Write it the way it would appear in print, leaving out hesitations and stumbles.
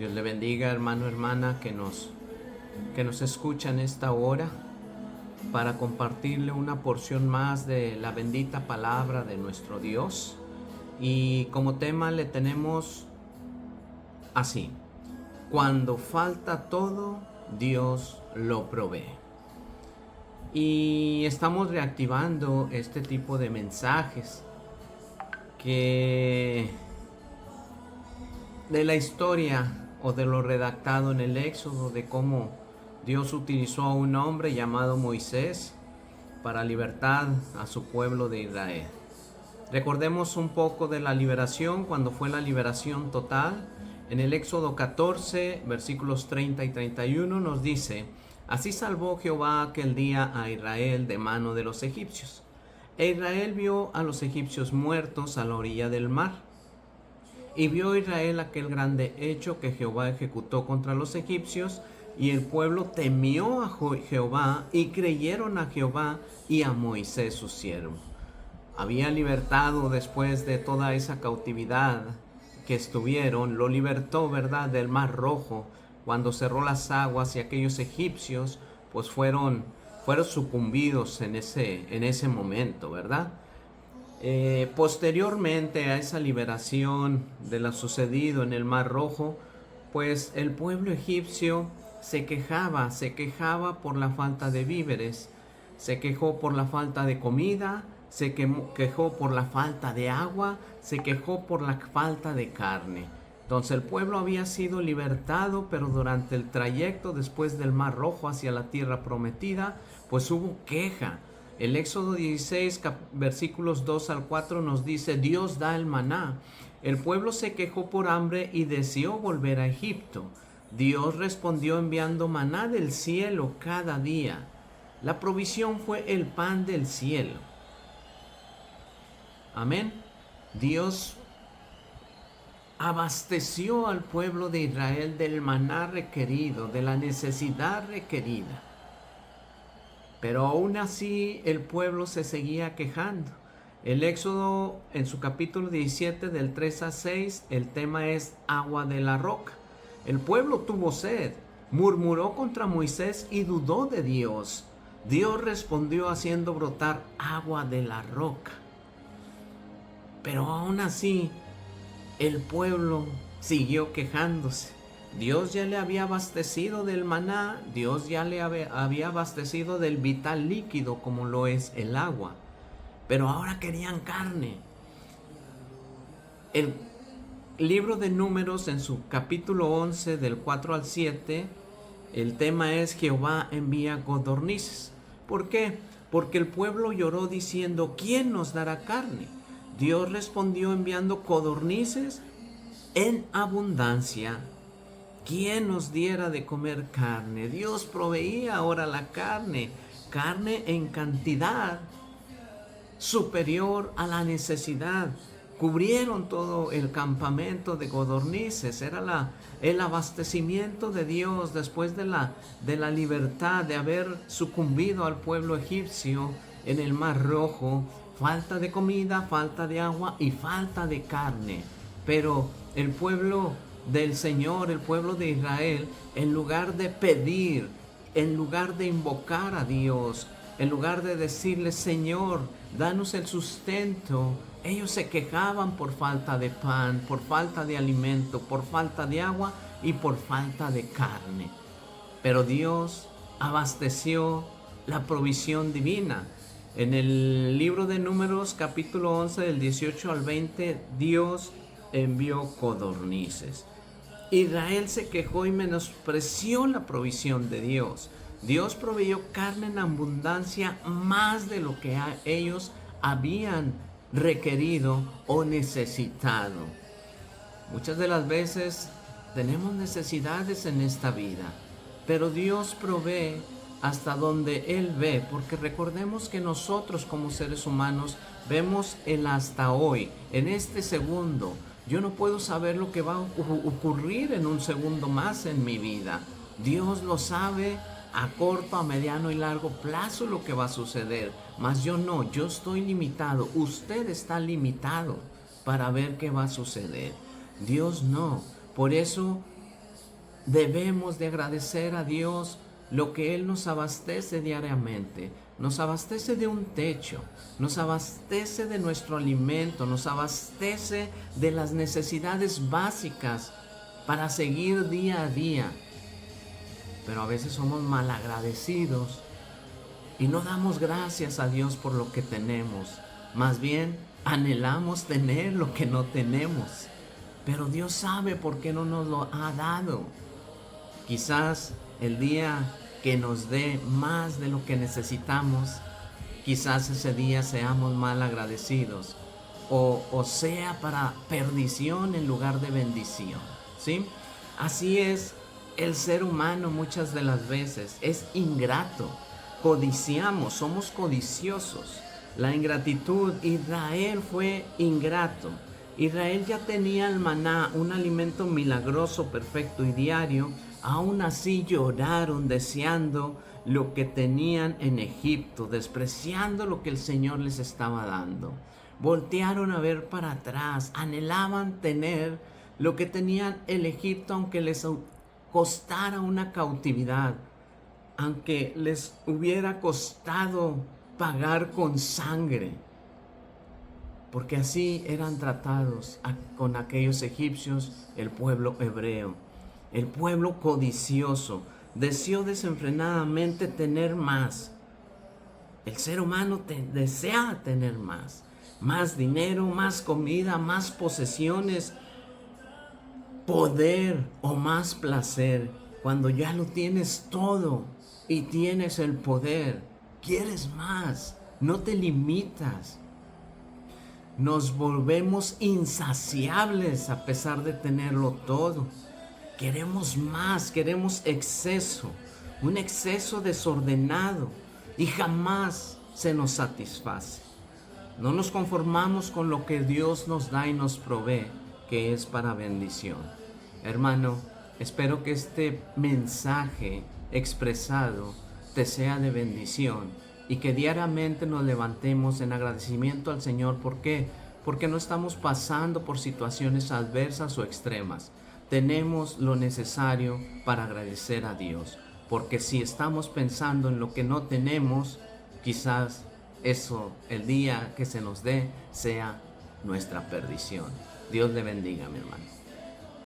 Dios le bendiga, hermano, hermana, que nos escucha en esta hora para compartirle una porción más de la bendita palabra de nuestro Dios. Y como tema le tenemos así: cuando falta todo, Dios lo provee. Y estamos reactivando este tipo de mensajes que de la historia o de lo redactado en el Éxodo, de cómo Dios utilizó a un hombre llamado Moisés para libertar a su pueblo de Israel. Recordemos un poco de la liberación, cuando fue la liberación total. En el Éxodo 14, versículos 30 y 31 nos dice: así salvó Jehová aquel día a Israel de mano de los egipcios. E Israel vio a los egipcios muertos a la orilla del mar. Y vio Israel aquel grande hecho que Jehová ejecutó contra los egipcios, y el pueblo temió a Jehová, y creyeron a Jehová y a Moisés su siervo. Había libertado después de toda esa cautividad que estuvieron, lo libertó, ¿verdad?, del Mar Rojo, cuando cerró las aguas, y aquellos egipcios pues fueron sucumbidos en ese momento, ¿verdad? Posteriormente a esa liberación de lo sucedido en el Mar Rojo, pues el pueblo egipcio se quejaba por la falta de víveres, se quejó por la falta de comida, se quejó por la falta de agua, se quejó por la falta de carne. Entonces el pueblo había sido libertado, pero durante el trayecto después del Mar Rojo hacia la tierra prometida, pues hubo queja. El Éxodo 16, versículos 2 al 4 nos dice: Dios da el maná. El pueblo se quejó por hambre y deseó volver a Egipto. Dios respondió enviando maná del cielo cada día. La provisión fue el pan del cielo. Amén. Dios abasteció al pueblo de Israel del maná requerido, de la necesidad requerida. Pero aún así el pueblo se seguía quejando. El Éxodo, en su capítulo 17, del 3 a 6, el tema es agua de la roca. El pueblo tuvo sed, murmuró contra Moisés y dudó de Dios. Dios respondió haciendo brotar agua de la roca. Pero aún así el pueblo siguió quejándose. Dios ya le había abastecido del maná, Dios ya le había abastecido del vital líquido como lo es el agua, pero ahora querían carne. El libro de Números, en su capítulo 11, del 4 al 7, el tema es: Jehová envía codornices. ¿Por qué? Porque el pueblo lloró diciendo: ¿quién nos dará carne? Dios respondió enviando codornices en abundancia. ¿Quién nos diera de comer carne? Dios proveía ahora la carne en cantidad superior a la necesidad. Cubrieron todo el campamento de codornices. Era el abastecimiento de Dios después de la libertad, de haber sucumbido al pueblo egipcio en el Mar Rojo. Falta de comida, falta de agua y falta de carne. Pero el pueblo del Señor, el pueblo de Israel, en lugar de pedir, en lugar de invocar a Dios, en lugar de decirle: Señor, danos el sustento, ellos se quejaban por falta de pan, por falta de alimento, por falta de agua y por falta de carne. Pero Dios abasteció la provisión divina. En el libro de Números, capítulo 11, del 18 al 20, Dios envió codornices. Israel se quejó y menospreció la provisión de Dios. Dios proveyó carne en abundancia, más de lo que ellos habían requerido o necesitado. Muchas de las veces tenemos necesidades en esta vida, pero Dios provee hasta donde Él ve, porque recordemos que nosotros como seres humanos vemos el hasta hoy, en este segundo. Yo no puedo saber lo que va a ocurrir en un segundo más en mi vida. Dios lo sabe a corto, a mediano y largo plazo lo que va a suceder. Mas yo no, yo estoy limitado. Usted está limitado para ver qué va a suceder. Dios no. Por eso debemos de agradecer a Dios lo que Él nos abastece diariamente. Nos abastece de un techo, nos abastece de nuestro alimento, nos abastece de las necesidades básicas para seguir día a día. Pero a veces somos malagradecidos y no damos gracias a Dios por lo que tenemos. Más bien, anhelamos tener lo que no tenemos. Pero Dios sabe por qué no nos lo ha dado. Quizás el día que nos dé más de lo que necesitamos, quizás ese día seamos mal agradecidos o sea para perdición en lugar de bendición, ¿sí? Así es el ser humano muchas de las veces, es ingrato, codiciamos, somos codiciosos. La ingratitud, Israel fue ingrato. Israel ya tenía el maná, un alimento milagroso, perfecto y diario. Aún así lloraron deseando lo que tenían en Egipto, despreciando lo que el Señor les estaba dando. Voltearon a ver para atrás, anhelaban tener lo que tenían en Egipto, aunque les costara una cautividad, aunque les hubiera costado pagar con sangre, porque así eran tratados con aquellos egipcios el pueblo hebreo. El pueblo codicioso deseó desenfrenadamente tener más. El ser humano desea tener más dinero, más comida, más posesiones, poder o más placer. Cuando ya lo tienes todo y tienes el poder, quieres más, no te limitas. Nos volvemos insaciables a pesar de tenerlo todo. Queremos más, queremos exceso, un exceso desordenado y jamás se nos satisface. No nos conformamos con lo que Dios nos da y nos provee, que es para bendición. Hermano, espero que este mensaje expresado te sea de bendición y que diariamente nos levantemos en agradecimiento al Señor. ¿Por qué? Porque no estamos pasando por situaciones adversas o extremas. Tenemos lo necesario para agradecer a Dios, porque si estamos pensando en lo que no tenemos, quizás eso, el día que se nos dé, sea nuestra perdición. Dios le bendiga, mi hermano.